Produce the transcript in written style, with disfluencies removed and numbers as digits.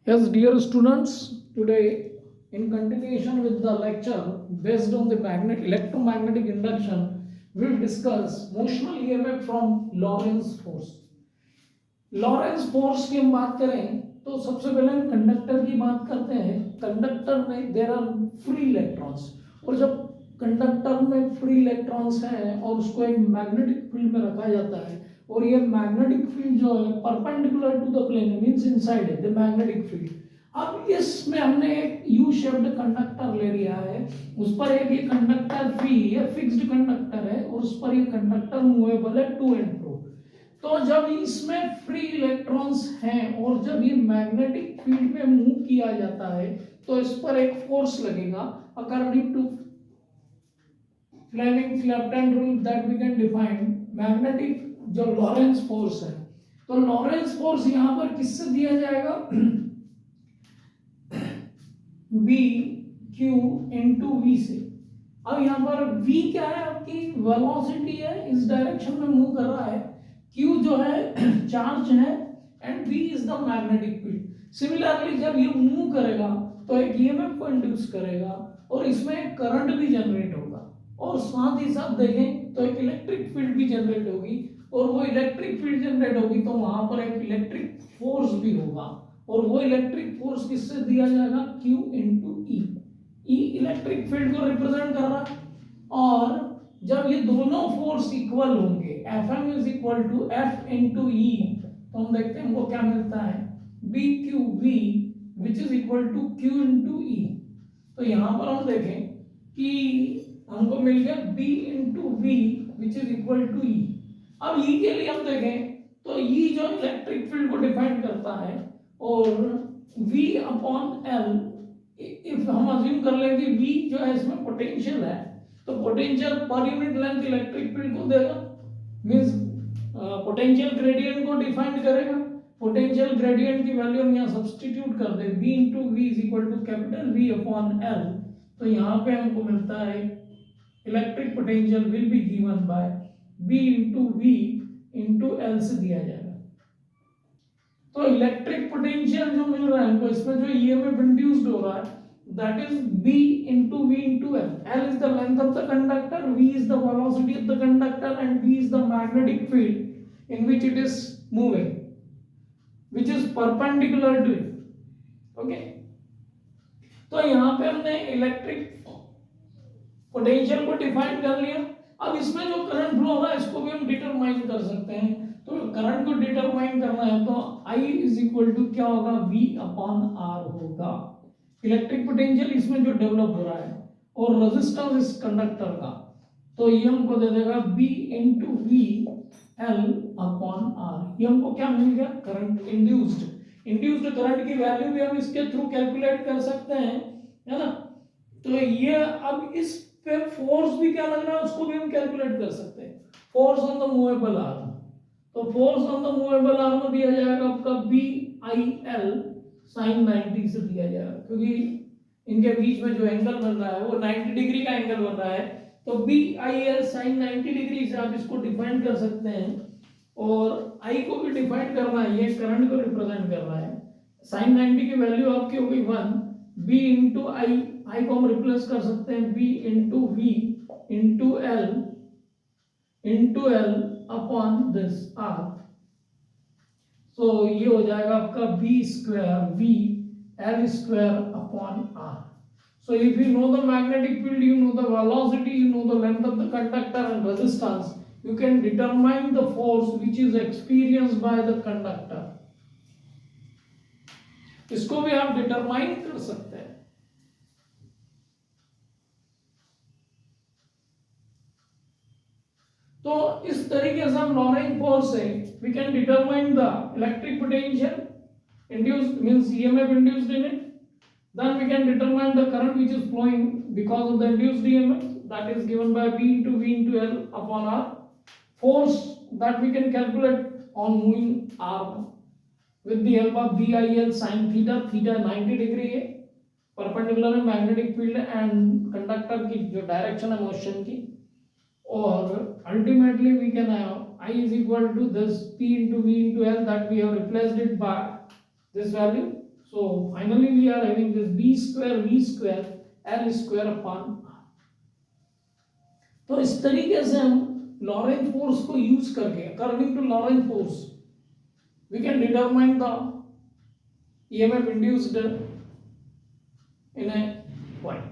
Yes, dear students, today in continuation with the lecture based on the electromagnetic induction, we'll discuss motional EMF from Lorentz force. Lawrence force की हम बात करें तो सबसे पहले हम कंडक्टर की बात करते हैं। कंडक्टर में देर आर फ्री इलेक्ट्रॉन्स, और जब कंडक्टर में फ्री इलेक्ट्रॉन्स हैं और उसको एक मैग्नेटिक फील्ड में रखा जाता है, और ये मैग्नेटिक फील्ड जो है perpendicular to the plane means inside है द मैग्नेटिक फील्ड। अब इसमें हमने एक यू शेप्ड कंडक्टर ले लिया है, उस पर एक ये कंडक्टर फ्री है, फिक्स्ड कंडक्टर है, और उस पर ये कंडक्टर मूवेबल है टू एंड फ्रो। तो जब इसमें फ्री इलेक्ट्रॉन्स हैं और जब ये मैग्नेटिक फील्ड में मूव किया जाता है तो इस पर एक फोर्स लगेगा according to Fleming's left hand rule that we can define magnetic जो लॉरेंस फोर्स है। तो लॉरेंस फोर्स यहां पर किससे दिया जाएगा? बी क्यू इंटू वी से। अब यहां पर v क्या है? आपकी वेलोसिटी है, इस डायरेक्शन में मूव कर रहा है। q जो है चार्ज है, and v is the magnetic field. Similarly जब ये मूव करेगा तो एक ईएमएफ को इंड्यूस करेगा और इसमें एक करंट भी जनरेट होगा, और साथ ही साथ देखें तो एक इलेक्ट्रिक फील्ड भी जनरेट होगी, और वो इलेक्ट्रिक फील्ड जनरेट होगी तो वहां पर एक इलेक्ट्रिक फोर्स भी होगा, और वो इलेक्ट्रिक फोर्स किससे दिया जाएगा? Q into E. E electric field को रिप्रेजेंट कर रहा है, और जब ये दोनों फोर्स इक्वल होंगे Fm is equal to F into E, तो हम देखते हैं हमको क्या मिलता है? B Q V which is equal to Q into E. तो यहां पर हम देखें कि हमको मिल गया B into V which is equal to E. अब ई के लिए हम देखें तो ई जो इलेक्ट्रिक फील्ड को डिफाइन करता है, और V अपॉन एल, इफ हम अज्यूम कर लें कि V जो है इसमें पोटेंशियल है, तो potential per unit length electric field को देगा, मींस पोटेंशियल ग्रेडियंट को डिफाइन करेगा। पोटेंशियल ग्रेडियंट की वैल्यू हम यहाँ सब्स्टिट्यूट कर दे, V into v is equal to capital V upon l, तो यहाँ पे हमको मिलता है electric potential will be given by B into v into l से दिया जाएगा। तो इलेक्ट्रिक पोटेंशियल जो मिल रहा है हमको, इसमें जो ईएमएफ इंड्यूस्ड हो रहा है that is B into V into L. L is the length of the conductor, V is the velocity of the conductor, and V is the magnetic field in which it is moving, which is perpendicular to it. Okay? तो यहाँ पे हमने electric potential को define कर लिया। अब इसमें जो करंट फ्लो हो रहा है इसको भी हम डिटरमाइन कर सकते हैं। तो करंट को डिटरमाइन करना है तो I इज इक्वल टू क्या होगा? V अपॉन R होगा। इलेक्ट्रिक पोटेंशियल इसमें जो डेवलप हो रहा है और रेजिस्टेंस इस कंडक्टर का, तो ये हमको दे देगा B into v l upon r. ये हमको क्या मिल गया? करंट इंड्यूस्ड करंट की वैल्यू भी हम इसके थ्रू कैलकुलेट कर सकते हैं, है ना? तो ये अब इस पे फोर्स भी क्या लग रहा है उसको भी हम कैलकुलेट कर सकते हैं, force on the movable arm. तो force on the movable arm दिया जाएगा आपका बी आई एल साइन 90 से दिया जाएगा, क्योंकि इनके बीच में जो एंगल बन रहा है वो 90 डिग्री का एंगल बन रहा है। तो B I L sine 90 degree से आप इसको डिफाइन कर सकते हैं, और आई को भी डिफाइन करना है, ये करंट को रिप्रेजेंट कर रहा है। साइन 90 की वैल्यू आपकी हो गई 1, बी इंटू आई को हम रिप्लेस कर सकते हैं B into v into l upon this r. तो ये हो जाएगा आपका B square v l square upon r. So if you know the magnetic field, you know the velocity, you know the length of the conductor and resistance, you can determine the force which is experienced by the conductor. इसको भी आप determine कर सकते हैं। तो इस तरीके से हम लॉरेंट फोर्स से we can determine the electric potential induced, means EMF induced in it. Then we can determine the current which is flowing because of the induced EMF, that is given by B into V into L upon R. Force that we can calculate on moving arm with the help of BIL sin theta, theta 90 degree है, perpendicular है magnetic field and conductor की जो direction है motion की, और ultimately we can have I is equal to this P into V into L that we have replaced it by this value. So finally we are having this b square v square l square upon r. तो इस तरीके से हम Lorentz force को use करके according to Lorentz force we can determine the EMF induced in a coil.